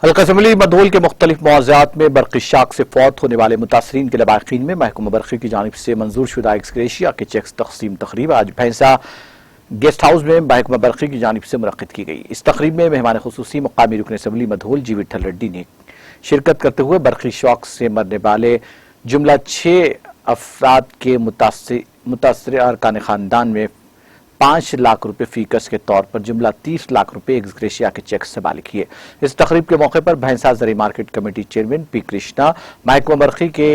حلقہ اسمبلی مدھول کے مختلف مواضعات میں برقی شاک سے فوت ہونے والے متاثرین کے لواحقین میں محکمہ برقی کی جانب سے منظور شدہ ایکس گریشیا کے چیکس تقسیم تقریب آج بھینسا گیسٹ ہاؤس میں محکمہ برقی کی جانب سے منعقد کی گئی۔ اس تقریب میں مہمان خصوصی مقامی رکن اسمبلی مدھول جی وٹھل ریڈی نے شرکت کرتے ہوئے برقی شاک سے مرنے والے جملہ 6 افراد کے متاثر ارکان خاندان میں 5 لاکھ روپے فی کس کے طور پر جملہ 30 لاکھ روپے ایکس گریشیا کے چیک سنبھال کیے۔ اس تقریب کے موقع پر بھینسا زرعی market committee chairman P Krishna, محکمہ برقی کے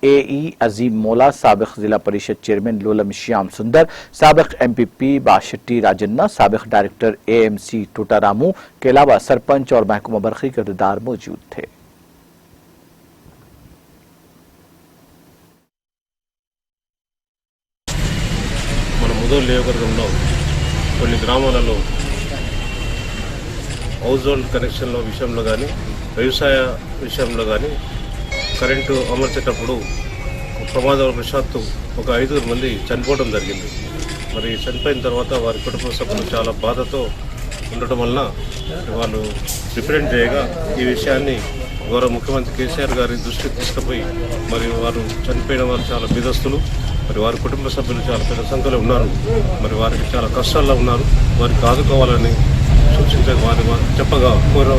اے ای عظیم مولا، سابق ضلع پریشد چیئرمین لولم شیام سندر، سابق ایم پی پی باشٹی راجنا، سابق ڈائریکٹر اے ایم سی ٹوٹا رامو کے علاوہ سرپنچ اور محکمہ برقی کے عہدیدار موجود تھے۔ ముదోల్ నియోజకవర్గంలో కొన్ని గ్రామాలలో హౌస్ హోల్డ్ కనెక్షన్ల విషయంలో కానీ వ్యవసాయ విషయంలో కానీ కరెంటు అమర్చేటప్పుడు ప్రమాదవశాత్తు ఒక 5 మంది చనిపోవడం జరిగింది। మరి చనిపోయిన తర్వాత వారి కుటుంబ సభ్యులు చాలా బాధతో ఉండటం వలన వాళ్ళు రిప్రజెంట్ చేయగా ఈ విషయాన్ని గౌరవ ముఖ్యమంత్రి కేసీఆర్ గారి దృష్టికి తీసుకుపోయి మరి వారు చనిపోయిన వారు చాలా బీదస్తులు, మరి వారి కుటుంబ సభ్యులు చాలా పెద్ద సంఖ్యలో ఉన్నారు, మరి వారికి చాలా కష్టాల్లో ఉన్నారు, వారికి ఆదుకోవాలని సూచించగా వారి చెప్పగా కోరు।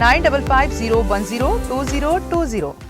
9550102020।